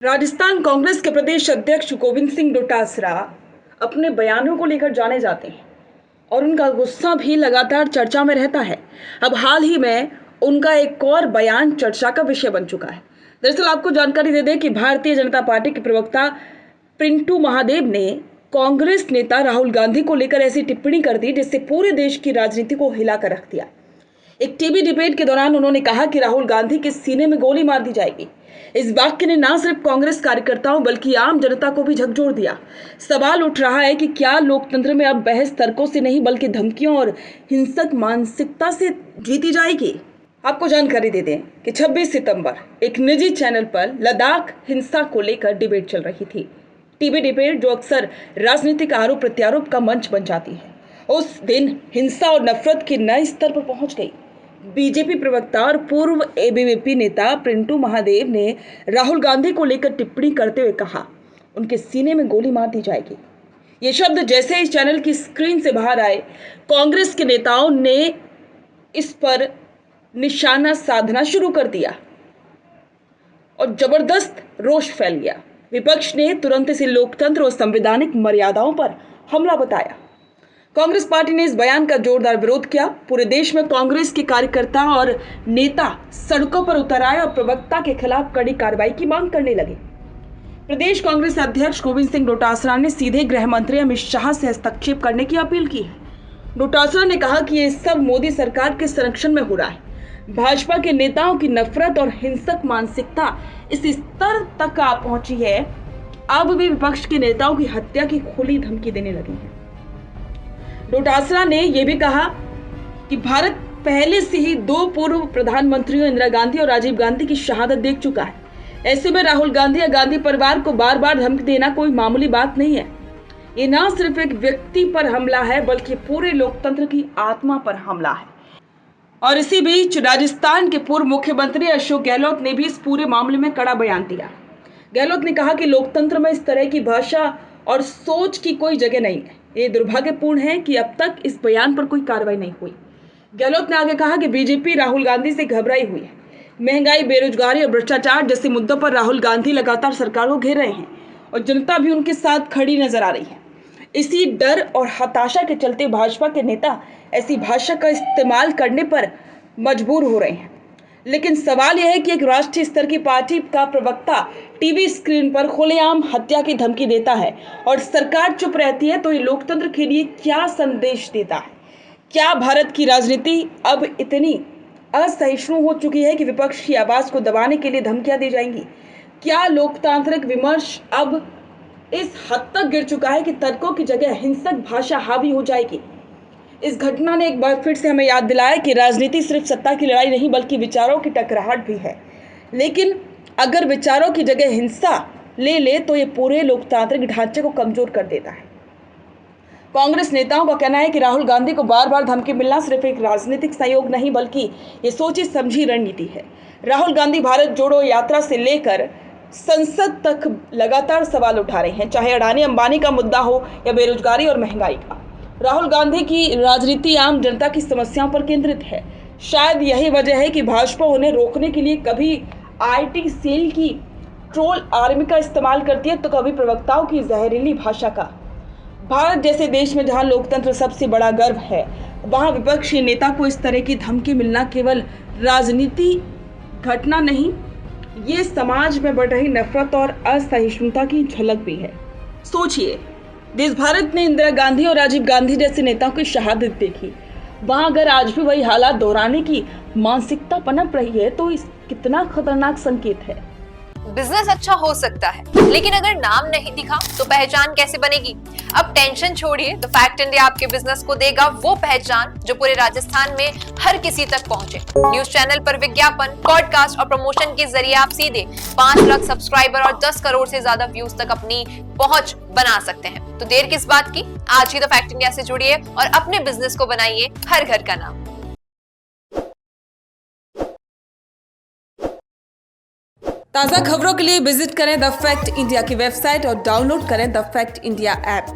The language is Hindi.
राजस्थान कांग्रेस के प्रदेश अध्यक्ष गोविंद सिंह डोटासरा अपने बयानों को लेकर जाने जाते हैं और उनका गुस्सा भी लगातार चर्चा में रहता है। अब हाल ही में उनका एक और बयान चर्चा का विषय बन चुका है। दरअसल आपको जानकारी दे दें कि भारतीय जनता पार्टी के प्रवक्ता पिंटू महादेव ने कांग्रेस नेता राहुल गांधी को लेकर ऐसी टिप्पणी कर दी जिससे पूरे देश की राजनीति को हिलाकर रख दिया। एक टीवी डिबेट के दौरान उन्होंने कहा कि राहुल गांधी के सीने में गोली मार दी जाएगी। इस वाक्य ने न सिर्फ कांग्रेस कार्यकर्ताओं बल्कि आम जनता को भी झकझोर दिया। सवाल उठ रहा है कि क्या लोकतंत्र में अब बहस तर्कों से नहीं बल्कि धमकियों और हिंसक मानसिकता से जीती जाएगी। आपको जानकारी दे दें कि 26 सितंबर एक निजी चैनल पर लद्दाख हिंसा को लेकर डिबेट चल रही थी। टीवी डिबेट जो अक्सर राजनीतिक आरोप प्रत्यारोप का मंच बन जाती है, उस दिन हिंसा और नफरत के नए स्तर पर पहुंच गई। बीजेपी प्रवक्ता और पूर्व एबीवीपी नेता पिंटू महादेव ने राहुल गांधी को लेकर टिप्पणी करते हुए कहा, उनके सीने में गोली मार दी जाएगी। ये शब्द जैसे ही चैनल की स्क्रीन से बाहर आए, कांग्रेस के नेताओं ने इस पर निशाना साधना शुरू कर दिया और जबरदस्त रोष फैल गया। विपक्ष ने तुरंत इसे लोकतंत्र और संवैधानिक मर्यादाओं पर हमला बताया। कांग्रेस पार्टी ने इस बयान का जोरदार विरोध किया। पूरे देश में कांग्रेस के कार्यकर्ता और नेता सड़कों पर उतर आए और प्रवक्ता के खिलाफ कड़ी कार्रवाई की मांग करने लगे। प्रदेश कांग्रेस अध्यक्ष गोविंद सिंह डोटासरा ने सीधे गृह मंत्री अमित शाह से हस्तक्षेप करने की अपील की है। डोटासरा ने कहा कि ये सब मोदी सरकार के संरक्षण में हो रहा है। भाजपा के नेताओं की नफरत और हिंसक मानसिकता इस स्तर तक आ पहुंची है, अब वे विपक्ष के नेताओं की हत्या की खुली धमकी देने लगे हैं। डोटासरा ने यह भी कहा कि भारत पहले से ही 2 पूर्व प्रधानमंत्रियों इंदिरा गांधी और राजीव गांधी की शहादत देख चुका है। ऐसे में राहुल गांधी या गांधी परिवार को बार बार धमकी देना कोई मामूली बात नहीं है। ये न सिर्फ एक व्यक्ति पर हमला है बल्कि पूरे लोकतंत्र की आत्मा पर हमला है। और इसी बीच राजस्थान के पूर्व मुख्यमंत्री अशोक गहलोत ने भी इस पूरे मामले में कड़ा बयान दिया। गहलोत ने कहा कि लोकतंत्र में इस तरह की भाषा और सोच की कोई जगह नहीं है। ये दुर्भाग्यपूर्ण है कि अब तक इस बयान पर कोई कार्रवाई नहीं हुई। गहलोत ने आगे कहा कि बीजेपी राहुल गांधी से घबराई हुई है। महंगाई, बेरोजगारी और भ्रष्टाचार जैसे मुद्दों पर राहुल गांधी लगातार सरकार को घेर रहे हैं और जनता भी उनके साथ खड़ी नजर आ रही है। इसी डर और हताशा के चलते भाजपा के नेता ऐसी भाषा का इस्तेमाल करने पर मजबूर हो रहे हैं। लेकिन सवाल यह है कि एक राष्ट्रीय स्तर की पार्टी का प्रवक्ता टीवी स्क्रीन पर खुलेआम हत्या की धमकी देता है और सरकार चुप रहती है, तो ये लोकतंत्र के लिए क्या संदेश देता है? क्या भारत की राजनीति अब इतनी असहिष्णु हो चुकी है कि विपक्ष की आवाज को दबाने के लिए धमकियां दी जाएंगी? क्या लोकतांत्रिक विमर्श अब इस हद तक गिर चुका है कि तर्कों की जगह हिंसक भाषा हावी हो जाएगी? इस घटना ने एक बार फिर से हमें याद दिलाया कि राजनीति सिर्फ सत्ता की लड़ाई नहीं बल्कि विचारों की टकराहट भी है। लेकिन अगर विचारों की जगह हिंसा ले तो ये पूरे लोकतांत्रिक ढांचे को कमजोर कर देता है। कांग्रेस नेताओं का कहना है कि राहुल गांधी को बार बार धमकी मिलना सिर्फ एक राजनीतिक सहयोग नहीं बल्कि ये सोची समझी रणनीति है। राहुल गांधी भारत जोड़ो यात्रा से लेकर संसद तक लगातार सवाल उठा रहे हैं, चाहे अडानी अंबानी का मुद्दा हो या बेरोजगारी और महंगाई का। राहुल गांधी की राजनीति आम जनता की समस्याओं पर केंद्रित है। शायद यही वजह है कि भाजपा उन्हें रोकने के लिए कभी आईटी सेल की ट्रोल आर्मी का इस्तेमाल करती है तो कभी प्रवक्ताओं की जहरीली भाषा का। भारत जैसे देश में जहां लोकतंत्र सबसे बड़ा गर्व है, वहां विपक्षी नेता को इस तरह की धमकी मिलना केवल राजनीति घटना नहीं, ये समाज में बढ़ रही नफरत और असहिष्णुता की झलक भी है। सोचिए, देश भारत ने इंदिरा गांधी और राजीव गांधी जैसे नेताओं की शहादत देखी, वहां अगर आज भी वही हालात दोहराने की मानसिकता पनप रही है तो इस कितना खतरनाक संकेत है। बिजनेस अच्छा हो सकता है, लेकिन अगर नाम नहीं दिखा तो पहचान कैसे बनेगी? अब टेंशन छोड़िए, द फैक्ट इंडिया आपके बिजनेस को देगा वो पहचान जो पूरे राजस्थान में हर किसी तक पहुंचे। न्यूज चैनल पर विज्ञापन, पॉडकास्ट और प्रमोशन के जरिए आप सीधे 5 लाख सब्सक्राइबर और 10 करोड़ से ज्यादा व्यूज तक अपनी पहुंच बना सकते हैं। तो देर किस बात की, आज ही द फैक्ट इंडिया से जुड़िए और अपने बिजनेस को बनाइए हर घर का नाम। ताज़ा खबरों के लिए विजिट करें द फैक्ट इंडिया की वेबसाइट और डाउनलोड करें द फैक्ट इंडिया ऐप।